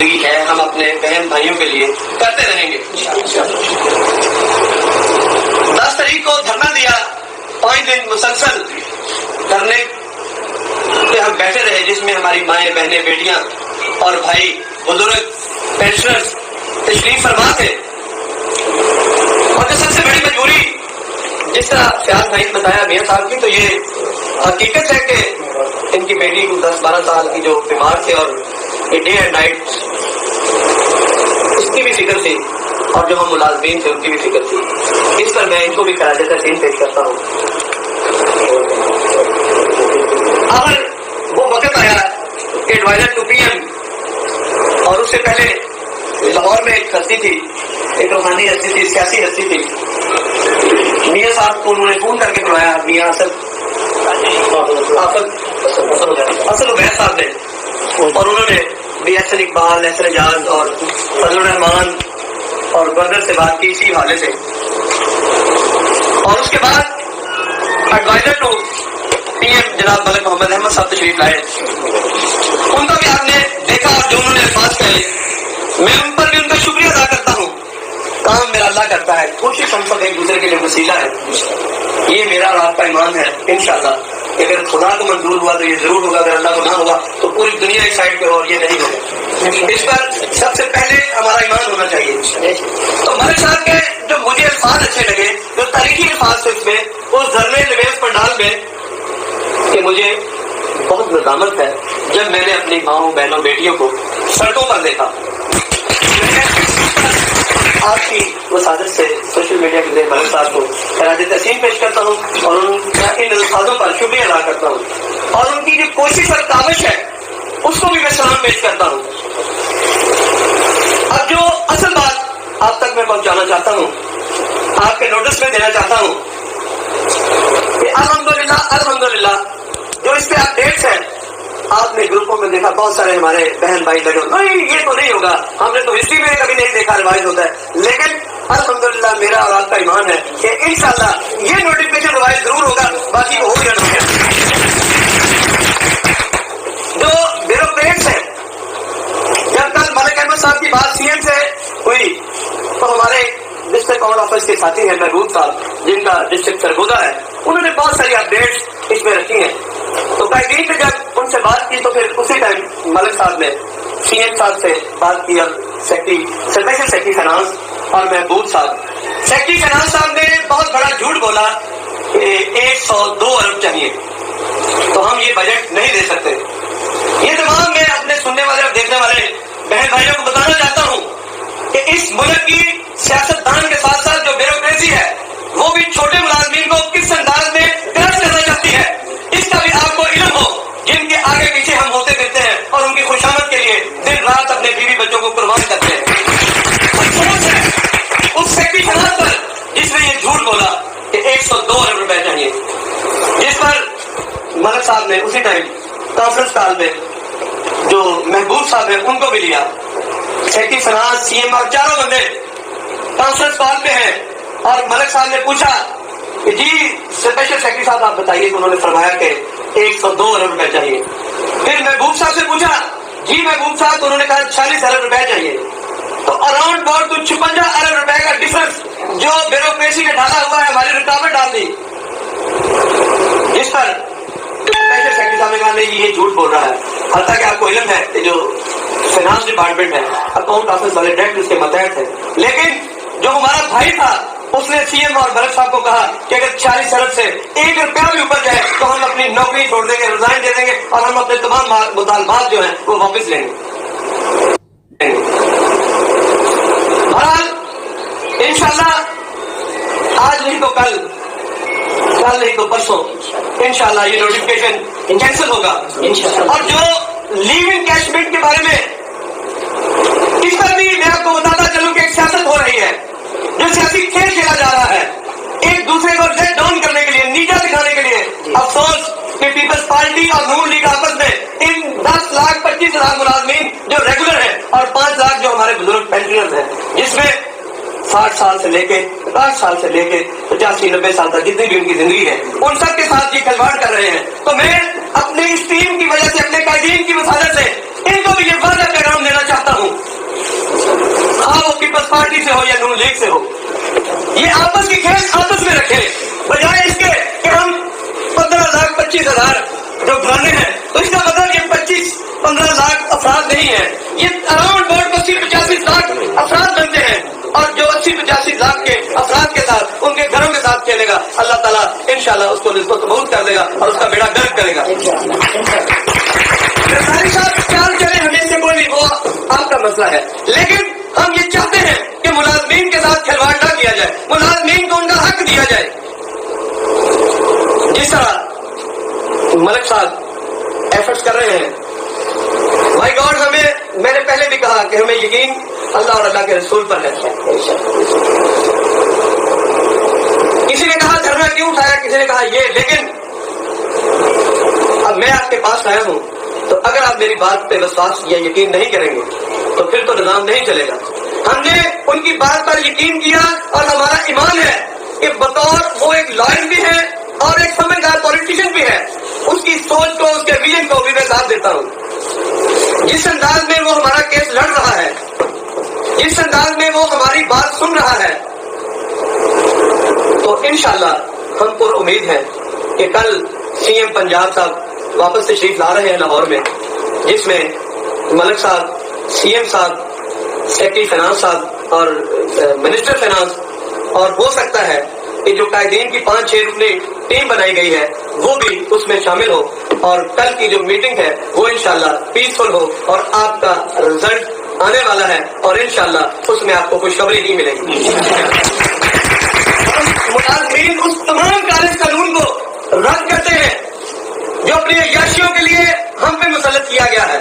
ہے ہم اپنے بہن بھائیوں کے لیے کرتے رہیں گے. 10 تاریخ کو دھرنا دیا, 5 دن مسلسل دھرنے پہ ہم بیٹھے رہے, جس میں ہماری مائیں بہنیں بیٹیاں اور بھائی بزرگ پینشنرز تشریف فرما تھے. اور جو سب سے بڑی مجبوری جس طرح فیاض بھائی نے بتایا میاں صاحب کی, تو یہ حقیقت ہے کہ ان کی بیٹی کو 10-12 سال کی جو بیمار تھے اور یہ ڈے اینڈ نائٹ اس کی بھی فکر تھی, اور جو ہم ملازمین تھے ان کی بھی فکر تھی. اس پر میں ان کو بھی خراج تحسین پیش کرتا ہوں. اگر وہ وقت آیا کہ ایڈوائزر 2 PM, اور اس سے پہلے لاہور میں ایک ہستی تھی, ایک روحانی ہستی تھی, سیاسی ہستی تھی, میاں صاحب کو انہوں نے فون کر کے بلایا, میاں اسد عبید صاحب نے, اور انہوں نے بھی احسن اقبال, احسن اعجاز اور فضل الرحمان اور گورنر سے بات کی اسی حوالے سے. اور اس کے بعد ایڈوائزر 2 PM جناب ملک محمد احمد صاحب تشریف لائے. ان کا بھی آپ نے دیکھا, اور جو انہوں نے الفاظ کہے میں ان پر بھی ان کا شکریہ ادا کرتا ہوں. کام میرا اللہ کرتا ہے, کوشش ہم سب ایک دوسرے کے لیے وسیلہ ہے. یہ میرا اور آپ کا ایمان ہے انشاءاللہ کہ اگر خدا کو منظور ہوا تو یہ ضرور ہوگا, اگر اللہ کو نہ ہوگا تو پوری دنیا ایک سائڈ پہ ہو اور یہ نہیں ہوگا. اس پر سب سے پہلے ہمارا ایمان ہونا چاہیے. تو ملک صاحب کے جو مجھے الفاظ اچھے لگے, جو تاریخی الفاظ تھے اس میں, اس دھرنے نویز پنڈال میں, کہ مجھے بہت ندامت ہے جب میں نے اپنی ماؤں بہنوں بیٹیوں کو سڑکوں پر دیکھا. آپ کی وسادت سے سوشل میڈیا کے ذریعے ملک صاحب کو خراج تحسین پیش کرتا ہوں, اور ان کے ان الفاظوں پر شکریہ ادا کرتا ہوں, اور ان کی جو کوشش اور کاوش ہے اس کو بھی میں سلام پیش کرتا ہوں. اب جو اصل بات آپ تک میں پہنچانا چاہتا ہوں, آپ کے نوٹس میں دینا چاہتا ہوں کہ الحمدللہ جو اس پہ آپ ڈیٹس ہیں, آپ نے گروپوں میں دیکھا بہت سارے ہمارے بہن بھائی لگے, نہیں یہ تو نہیں ہوگا, ہم نے تو ہسٹری میں کبھی نہیں دیکھا ریوائز ہوتا ہے. لیکن الحمدللہ میرا اور آپ کا ایمان ہے کہ انشاءاللہ یہ نوٹیفکیشن ریوائز ضرور ہوگا, باقی وہ ہو جانا ہے. جو بیوروکریٹس ہیں, جب کل ملک احمد صاحب کی بات CM سے ہوئی تو ہمارے ڈسٹرکٹ کمانڈ آفس کے ساتھی ہیں محبوب صاحب, جن کا ڈسٹرکٹ سرگودا ہے, انہوں نے بہت ساری اپڈیٹس اس میں رکھی ہیں. تو قائدین نے جب ان سے بات کی تو پھر اسی ٹائم ملک صاحب نے CM صاحب سے بات کی, اور اسپیشل سیکرٹری فائنانس اور محبوب صاحب, سیکرٹری فائنانس صاحب نے بہت بڑا جھوٹ بولا کہ 102 ارب چاہیے, تو ہم یہ بجٹ نہیں دے سکتے. یہ تمام میں اپنے سننے والے اور دیکھنے والے بہن بھائیوں کو بتانا چاہتا ہوں کہ اس ملک کی سیاست دان کے ساتھ ساتھ جو بیوروکریسی ہے وہ بھی چھوٹے ملازمین کو کس انداز میں کرپٹ کرنا چاہتی ہے, اس کا بھی آپ کو علم ہو. جن کے آگے پیچھے ہم ہوتے پھرتے ہیں اور ان کی خوشامد کے لیے دن رات اپنے بیوی بچوں کو قربان کرتے ہیں. افسوس ہے اس سیکرٹری فائنانس پر جس نے یہ جھوٹ بولا کہ 102 ارب روپے چاہیے, جس پر ملک صاحب نے اسی ٹائم کانفرنس کال میں جو محبوب صاحب ہیں ان کو بھی لیا, سیکرٹری فائنانس, CM اور چاروں بندے کانفرنس کال پہ ہیں, اور ملک صاحب نے پوچھا کہ جی اسپیشل سیکرٹری صاحب آپ بتائیے, تو انہوں نے فرمایا کہ 102 ارب روپے چاہیے. پھر محبوب صاحب سے پوچھا, جی محبوب صاحب, تو انہوں نے کہا 40 ارب روپے چاہیے. تو اراؤنڈ اباؤٹ 56 ارب روپے کا ڈفرنس جو بیوروکریسی نے ڈالا ہوا ہے ہماری رکاوٹ ڈال دی, جس پر اسپیشل سیکرٹری صاحب نے کہا نہیں یہ جھوٹ بول رہا ہے. حتیٰ کہ آپ کو علم ہے کہ جو فائنانس ڈپارٹمنٹ ہے, اکاؤنٹ آفس والے ڈائریکٹ اس کے ماتحت ہے, لیکن جو ہمارا بھائی تھا اس نے CM اور ملک صاحب کو کہا کہ اگر 40 ارب سے 1 روپیہ بھی اوپر جائے تو ہم اپنی نوکری چھوڑ دیں گے, ریزائن دے دیں گے, اور ہم اپنے تمام مطالبات جو ہیں وہ واپس لیں گے. بہرحال انشاءاللہ آج نہیں تو کل نہیں تو پرسوں انشاءاللہ یہ نوٹیفکیشن کینسل ہوگا. اور جو لیو انکیشمنٹ کے بارے میں, اس پر بھی میں آپ کو بتاتا چلوں کہ ایک سیاست ہو رہی ہے, جو سیاسی کھیل کھیلا جا رہا ہے ایک دوسرے کو لیٹ ڈاؤن کرنے کے لیے, نیچا دکھانے کے لیے. افسوس کہ پیپلز پارٹی اور نون لیگ آپس میں ان 10,25,000 ملازمین جو ریگولر ہیں اور 5 لاکھ جو ہمارے بزرگ پینشنرز ہیں, جس میں 60 سال سے لے کے 50 سال سے لے کے 85-90 سال تک جتنی بھی ان کی زندگی ہے, ان سب کے ساتھ یہ کھلواڑ کر رہے ہیں. تو میں اپنے اس ٹیم کی وجہ سے, اپنے قائدین کی وسادت سے ان کو بھی یہ واضح پیغام دینا چاہتا ہوں امید سے ہو. یہ آپس کی کھیل آپس میں رکھیں, بجائے اس کے کہ ہم 15 لاکھ 25,000 جو گھرانے ہیں, تو اس کا مطلب یہ 25-15 لاکھ افراد نہیں ہیں, یہ اراؤنڈ بورڈ 80-85 لاکھ افراد بنتے ہیں, اور جو 80-85 لاکھ کے افراد کے ساتھ ان کے گھروں کے ساتھ کھیلے گا, اللہ تعالیٰ انشاءاللہ اس کو نسبت بہت کر دے گا اور اس کا بیڑا گرک کرے گا. سارے صاحب چال چلے ہمیں سے کوئی نہیں, وہ آپ کا مسئلہ ہے, لیکن ہم یہ چاہتے ہیں کہ ملازمین کے ساتھ کھلواڑ نہ کیا جائے, ملازمین کو ان کا حق دیا جائے. جس طرح ملک صاحب ایفرٹس کر رہے ہیں, مائی گاڈ, میں نے پہلے بھی کہا کہ ہمیں یقین اللہ اور اللہ کے رسول پر ہے. کسی نے کہا دھرنا کیوں اٹھایا, کسی نے کہا یہ, لیکن اب میں آپ کے پاس آیا ہوں, تو اگر آپ میری بات پہ وشواس یا یقین نہیں کریں گے تو پھر تو نظام نہیں چلے گا. ہم نے ان کی بات پر یقین کیا اور ہمارا ایمان ہے کہ بطور وہ ایک لائر بھی ہے اور ایک سمجھدار پولیٹیشین بھی ہے, اس کی سوچ کو, اس کے ویژن کو بھی میں ساتھ دیتا ہوں. جس انداز میں وہ ہمارا کیس لڑ رہا ہے, جس انداز میں وہ ہماری بات سن رہا ہے, تو انشاءاللہ ہم پر امید ہے کہ کل سی ایم پنجاب صاحب واپس تشریف لا رہے ہیں لاہور میں, جس میں ملک صاحب, سی ایم صاحب, سیکرٹری فائنانس صاحب اور منسٹر فائنانس, اور ہو سکتا ہے کہ جو قائدین کی 5-6 رکنی ٹیم بنائی گئی ہے وہ بھی اس میں شامل ہو, اور کل کی جو میٹنگ ہے وہ انشاءاللہ پیسفل ہو, اور آپ کا رزلٹ آنے والا ہے, اور انشاءاللہ اس میں آپ کو خوشخبری نہیں ملے گی. ملازمین اس تمام کالج قانون کو رد کرتے ہیں جو اپنی عیاشیوں کے لیے ہم پہ مسلط کیا گیا ہے.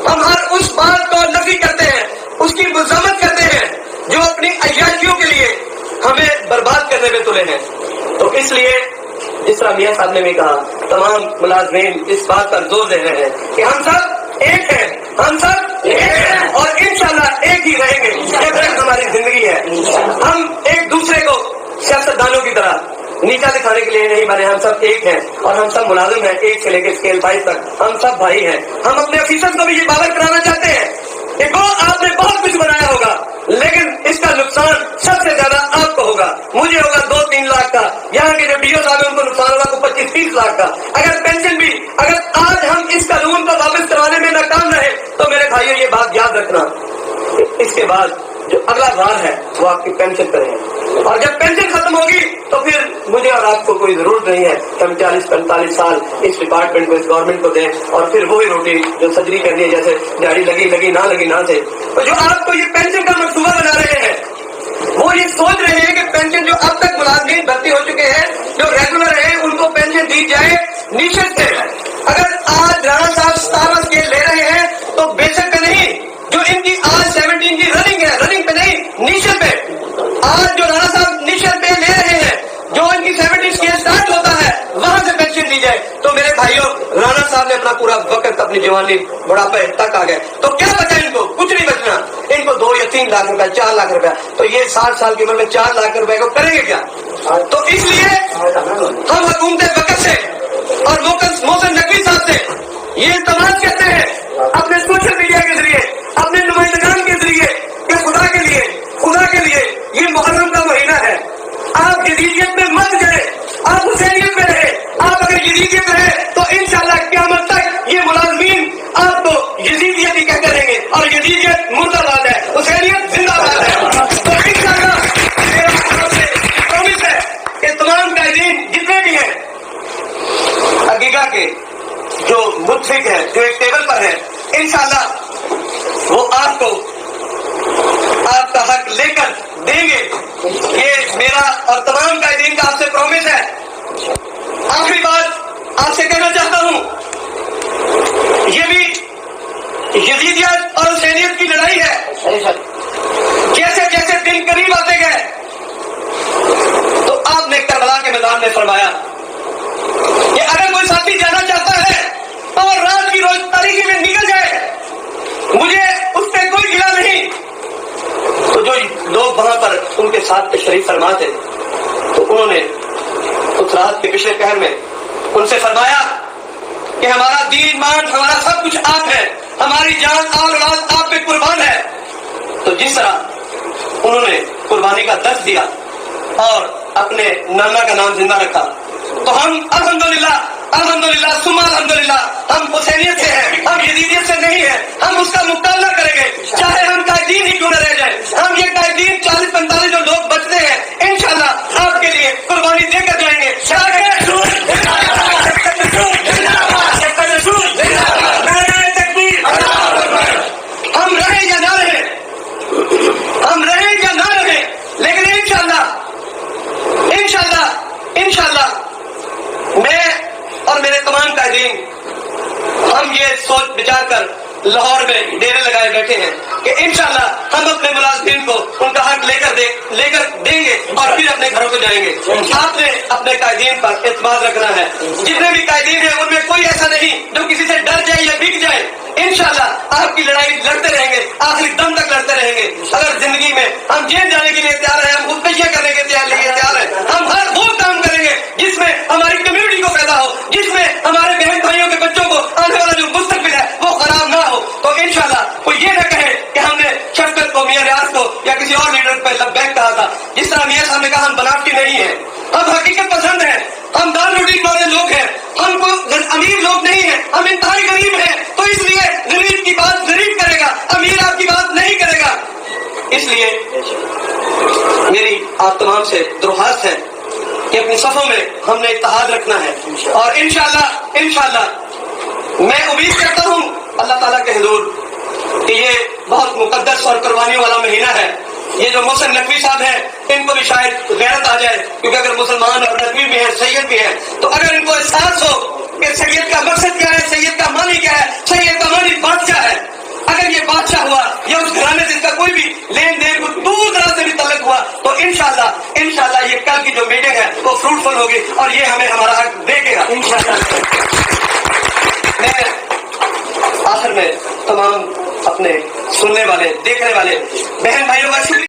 ہم ہر اس بات کو نفی کرتے ہیں, اس کی مذمت کرتے ہیں جو اپنی عیاشیوں کے لیے ہمیں برباد کرنے میں تلے ہیں. تو اس لیے جس طرح میاں صاحب نے بھی کہا, تمام ملازمین اس بات پر زور دے رہے ہیں کہ ہم سب ایک ہیں, ہم سب ایک ہیں, اور انشاءاللہ ایک ہی رہیں گے. یہ تک ہماری زندگی ہے. ہم ایک دوسرے کو سیاستدانوں کی طرح نیچا دکھانے کے لیے نہیں بنے, ہم سب ایک ہیں اور ہم سب ملازم ہیں, 1 سے لے کے اسکیل 22 تک ہم سب بھائی ہیں. ہم اپنے آفیسر کو بھی یہ باور کرانا چاہتے ہیں کہ وہ آپ نے بہت کچھ بنایا ہوگا, لیکن اس کا نقصان سب سے زیادہ آپ کو ہوگا, مجھے ہوگا 2-3 لاکھ کا, یہاں کے جو ڈی او صاحب ہیں ان کو نقصان ہوگا 25-30 لاکھ کا. اگر پینشن بھی, اگر آج ہم اس قانون کو واپس کروانے میں ناکام رہے تو میرے بھائیوں یہ بات یاد رکھنا, اس کے بعد جو اگلا بار ہے وہ آپ کی پینشن کریں, اور جب پینشن ختم ہوگی تو پھر مجھے اور آپ کو کوئی ضرورت نہیں ہے کہ ہم 40-45 سال اس ڈپارٹمنٹ کو, اس گورنمنٹ کو دیں, اور پھر وہی روٹی جو سجری کرنی ہے جیسے جاڑی لگی نہ لگی نہ سے. تو جو آپ کو یہ پینشن کا منصوبہ بنا رہے ہیں وہ یہ سوچ رہے ہیں کہ پینشن جو اب تک ملازمین بھرتی ہو چکے ہیں جو ریگولر ہیں ان کو پینشن دی جائے نیشت سے. اگر آج رانا صاحب 17 اسکیل لے رہے ہیں تو بے شک نہیں, جو ان کی آج 17 کی رننگ ہے, رننگ پہ نہیں نیشت پہ, آج جو رانا صاحب نیشت پہ لے رہے ہیں, جو ان کی 70 اسکیل اسٹارٹ ہوتا ہے وہاں سے پینشن دی جائے. تو میرے بھائیوں, رانا صاحب نے اپنا پورا وقت اپنی جوانی بڑھاپے تک آ گئے, تو کیا بچا ان کو؟ کچھ نہیں بچنا. ان کو 2 یا 3 لاکھ روپے, 4 لاکھ روپے, تو یہ 60 سال کی عمر میں 4 لاکھ روپے کو کریں گے کیا؟ تو اس لیے ہم حکومت وقت سے اور محسن نقوی صاحب سے یہ التماس کرتے ہیں اپنے سوشل میڈیا کے ذریعے, اپنے نمائندگان کے ذریعے, کہ خدا کے لیے یہ محرم کا مہینہ ہے, آپ جدیدیت میں مت جائیں, آپ حسینیت میں رہے. آپ اگر یزیدیت رہے تو انشاءاللہ قیامت تک یہ ملازمین آپ کو یزیدیت ہی کہتے رہیں گے, اور یزیدیت مرد آباد ہے, حسینیت زندہ باد ہے. تو انشاءاللہ میرا آپ سے پرومس ہے کہ تمام قائدین جتنے بھی ہیں حقیقہ کے جو متفق ہیں, جو ایک ٹیبل پر ہیں, انشاءاللہ وہ آپ کو آپ کا حق لے کر دیں گے. یہ میرا اور تمام قائدین کا آپ سے پرومس ہے. آخری بات آپ سے کہنا چاہتا ہوں, یہ بھی یزیدیت اور حسینیت کی لڑائی ہے. جیسے جیسے دن قریب آتے گئے تو آپ نے کربلا کے میدان میں فرمایا کہ اگر کوئی ساتھی جانا چاہتا ہے اور رات کی روز تاریخی میں نکل جائے, مجھے اس پہ کوئی گلا نہیں. تو جو لوگ وہاں پر ان کے ساتھ تشریف فرما تھے تو انہوں نے اس رات کے پچھلے پہر میں ان سے فرمایا کہ ہمارا دین مان, ہمارا سب کچھ آپ ہے, ہماری جان آل اولاد آپ پہ قربان ہے. تو جس طرح انہوں نے قربانی کا درس دیا اور اپنے نانا کا نام زندہ رکھا. تو ہم الحمدللہ الحمدللہ ثم الحمدللہ ہم حسینیت سے ہیں, ہم یزیدیت سے نہیں ہیں. ہم اس کا مقابلہ کریں گے چاہے ہم قائدین ہی کیوں نہ رہ جائیں. ہم یہ قائدین 40-45 جو لوگ بچتے ہیں انشاءاللہ آپ کے لیے قربانی دے کر جائیں گے. ہم رہیں یا نہ رہیں, ہم رہیں یا نہ رہیں, لیکن انشاءاللہ میں اور میرے تمام قائدین ہم یہ سوچ بچار کر لاہور میں ڈیرے لگائے بیٹھے ہیں کہ انشاءاللہ ہم اپنے ملازمین کو ان کا حق لے کر دیں گے اور پھر اپنے گھروں کو جائیں گے. آپ نے اپنے قائدین پر اعتماد رکھنا ہے. جتنے بھی قائدین ہیں ان میں کوئی ایسا نہیں جو کسی سے ڈر جائے یا بک جائے. انشاءاللہ آپ کی لڑائی لڑتے رہیں گے, آخری دم تک لڑتے رہیں گے. اگر زندگی میں ہم جیل جانے کے لیے تیار ہیں, ہم خودکشیاں کرنے کے لیے تیار ہیں, ہم ہر وہ کام کریں گے جس میں ہماری کمیونٹی کو فائدہ ہو, جس میں ہمارے بہن بھائیوں کے بچوں کو آنے والا جو مستقبل ہے وہ خراب نہ ہو. تو انشاءاللہ کوئی یہ نہ کہے کہ ہم نے شفقت کو, میاں ریاض کو یا کسی اور لیڈر پہ لبیک کہا تھا. جس طرح میاں صاحب نے کہا ہم بناوٹی نہیں ہیں, ہم حقیقت پسند ہیں, ہم دال روٹی والے لوگ ہیں, ہم کو امیر لوگ نہیں ہیں, ہم انتہائی غریب ہیں. تو اس لیے غریب کی بات غریب کرے گا, امیر آپ کی بات نہیں کرے گا. اس لیے میری آپ تمام سے درخواست ہے کہ اپنی صفوں میں ہم نے اتحاد رکھنا ہے. اور انشاءاللہ میں امید کرتا ہوں اللہ تعالیٰ کے حضور کہ یہ بہت مقدس اور قربانیوں والا مہینہ ہے. یہ جو محسن نقوی صاحب ہیں ان کو بھی شاید غیرت آ جائے, کیونکہ اگر مسلمان اور نقوی بھی ہیں, سید بھی ہیں, تو اگر ان کو احساس ہو کہ سید کا مقصد کیا ہے, سید کا معنی کیا ہے, سید کا معنی بادشاہ ہے. اگر یہ بادشاہ ہوا یا اس گھرانے سے اس کا کوئی بھی لین دین کو دور دراز سے بھی تعلق ہوا, تو انشاءاللہ یہ کل کی جو میٹنگ ہے وہ فروٹفل ہوگی اور یہ ہمیں ہمارا حق دے گا انشاءاللہ. میں آخر میں تمام اپنے سننے والے, دیکھنے والے بہن بھائیوں کا شکریہ